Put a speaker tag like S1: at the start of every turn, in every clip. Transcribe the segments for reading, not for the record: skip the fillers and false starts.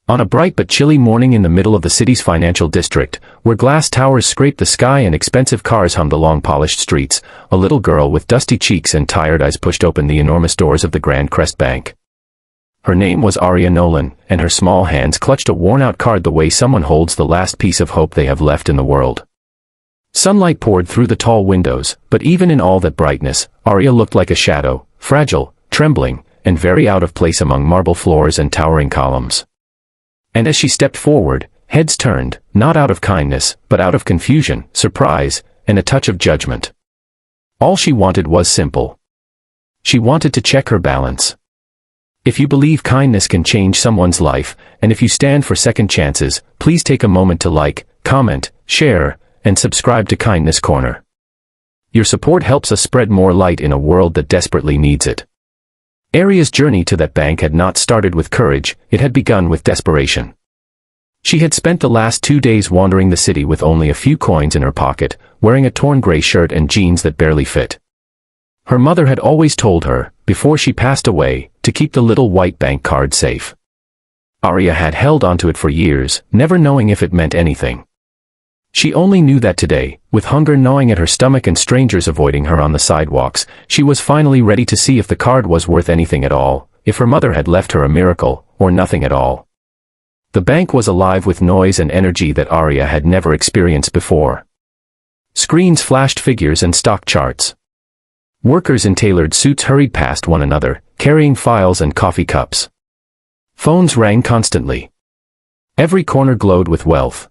S1: On a bright but chilly morning in the middle of the city's financial district, where glass towers scraped the sky and expensive cars hummed along polished streets, a little girl with dusty cheeks and tired eyes pushed open the enormous doors of the Grand Crest Bank. Her name was Aria Nolan, and her small hands clutched a worn-out card the way someone holds the last piece of hope they have left in the world. Sunlight poured through the tall windows, but even in all that brightness, Aria looked like a shadow, fragile, trembling, and very out of place among marble floors and towering columns. And as she stepped forward, heads turned, not out of kindness, but out of confusion, surprise, and a touch of judgment. All she wanted was simple. She wanted to check her balance. If you believe kindness can change someone's life, and if you stand for second chances, please take a moment to like, comment, share, and subscribe to Kindness Corner. Your support helps us spread more light in a world that desperately needs it. Aria's journey to that bank had not started with courage, it had begun with desperation. She had spent the last 2 days wandering the city with only a few coins in her pocket, wearing a torn gray shirt and jeans that barely fit. Her mother had always told her, before she passed away, to keep the little white bank card safe. Aria had held onto it for years, never knowing if it meant anything. She only knew that today, with hunger gnawing at her stomach and strangers avoiding her on the sidewalks, she was finally ready to see if the card was worth anything at all, if her mother had left her a miracle, or nothing at all. The bank was alive with noise and energy that Aria had never experienced before. Screens flashed figures and stock charts. Workers in tailored suits hurried past one another, carrying files and coffee cups. Phones rang constantly. Every corner glowed with wealth.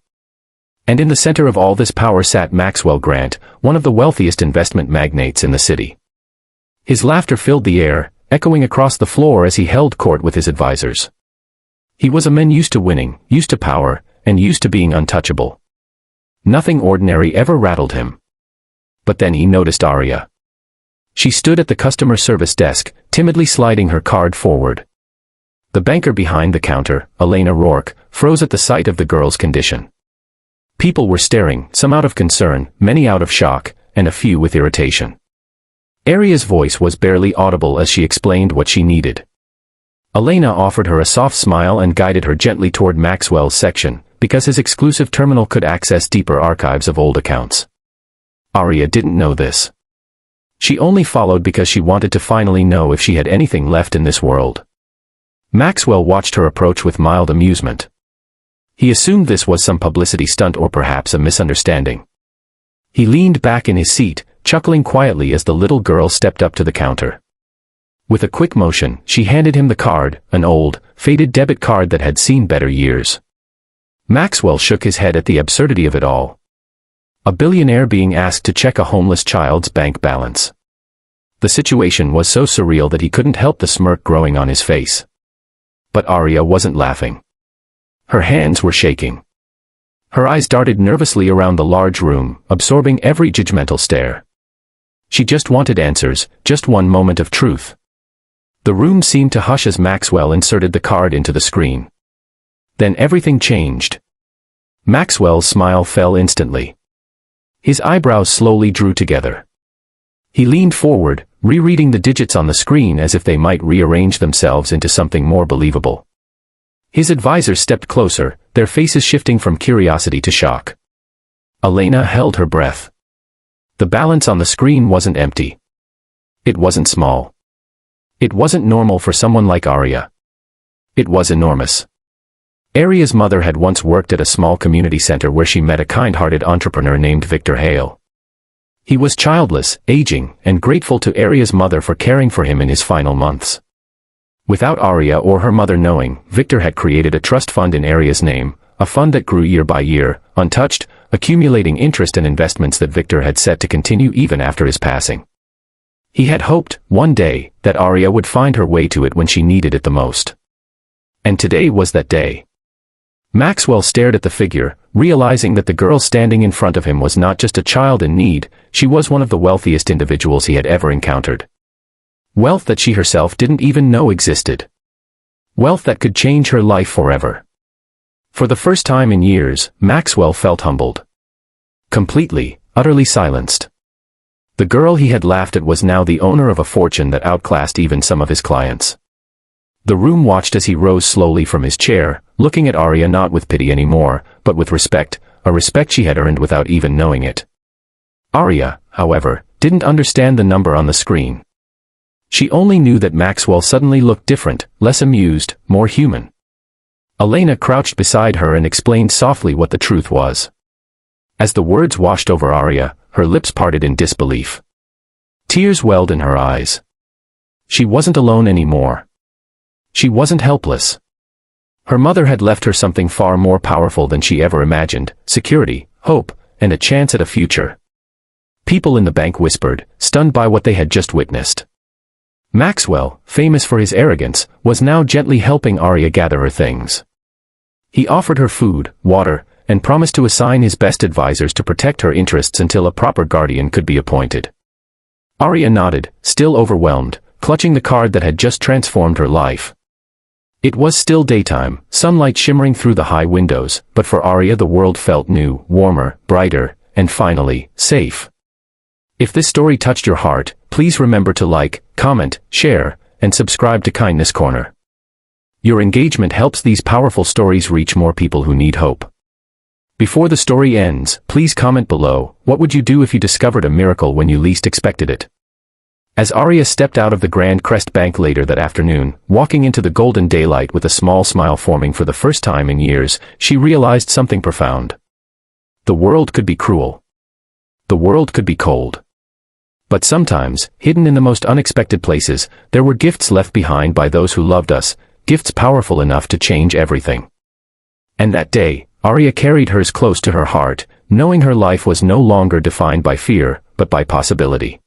S1: And in the center of all this power sat Maxwell Grant, one of the wealthiest investment magnates in the city. His laughter filled the air, echoing across the floor as he held court with his advisors. He was a man used to winning, used to power, and used to being untouchable. Nothing ordinary ever rattled him. But then he noticed Aria. She stood at the customer service desk, timidly sliding her card forward. The banker behind the counter, Elena Rourke, froze at the sight of the girl's condition. People were staring, some out of concern, many out of shock, and a few with irritation. Aria's voice was barely audible as she explained what she needed. Elena offered her a soft smile and guided her gently toward Maxwell's section, because his exclusive terminal could access deeper archives of old accounts. Aria didn't know this. She only followed because she wanted to finally know if she had anything left in this world. Maxwell watched her approach with mild amusement. He assumed this was some publicity stunt or perhaps a misunderstanding. He leaned back in his seat, chuckling quietly as the little girl stepped up to the counter. With a quick motion, she handed him the card, an old, faded debit card that had seen better years. Maxwell shook his head at the absurdity of it all. A billionaire being asked to check a homeless child's bank balance. The situation was so surreal that he couldn't help the smirk growing on his face. But Aria wasn't laughing. Her hands were shaking. Her eyes darted nervously around the large room, absorbing every judgmental stare. She just wanted answers, just one moment of truth. The room seemed to hush as Maxwell inserted the card into the screen. Then everything changed. Maxwell's smile fell instantly. His eyebrows slowly drew together. He leaned forward, rereading the digits on the screen as if they might rearrange themselves into something more believable. His advisors stepped closer, their faces shifting from curiosity to shock. Elena held her breath. The balance on the screen wasn't empty. It wasn't small. It wasn't normal for someone like Aria. It was enormous. Aria's mother had once worked at a small community center where she met a kind-hearted entrepreneur named Victor Hale. He was childless, aging, and grateful to Aria's mother for caring for him in his final months. Without Aria or her mother knowing, Victor had created a trust fund in Aria's name, a fund that grew year by year, untouched, accumulating interest and investments that Victor had set to continue even after his passing. He had hoped, one day, that Aria would find her way to it when she needed it the most. And today was that day. Maxwell stared at the figure, realizing that the girl standing in front of him was not just a child in need, she was one of the wealthiest individuals he had ever encountered. Wealth that she herself didn't even know existed. Wealth that could change her life forever. For the first time in years, Maxwell felt humbled. Completely, utterly silenced. The girl he had laughed at was now the owner of a fortune that outclassed even some of his clients. The room watched as he rose slowly from his chair, looking at Arya not with pity anymore, but with respect, a respect she had earned without even knowing it. Arya, however, didn't understand the number on the screen. She only knew that Maxwell suddenly looked different, less amused, more human. Elena crouched beside her and explained softly what the truth was. As the words washed over Arya, her lips parted in disbelief. Tears welled in her eyes. She wasn't alone anymore. She wasn't helpless. Her mother had left her something far more powerful than she ever imagined: security, hope, and a chance at a future. People in the bank whispered, stunned by what they had just witnessed. Maxwell, famous for his arrogance, was now gently helping Arya gather her things. He offered her food, water, and promised to assign his best advisors to protect her interests until a proper guardian could be appointed. Arya nodded, still overwhelmed, clutching the card that had just transformed her life. It was still daytime, sunlight shimmering through the high windows, but for Arya the world felt new, warmer, brighter, and finally, safe. If this story touched your heart, please remember to like, comment, share, and subscribe to Kindness Corner. Your engagement helps these powerful stories reach more people who need hope. Before the story ends, please comment below, what would you do if you discovered a miracle when you least expected it? As Arya stepped out of the Grand Crest Bank later that afternoon, walking into the golden daylight with a small smile forming for the first time in years, she realized something profound. The world could be cruel. The world could be cold. But sometimes, hidden in the most unexpected places, there were gifts left behind by those who loved us, gifts powerful enough to change everything. And that day, Arya carried hers close to her heart, knowing her life was no longer defined by fear, but by possibility.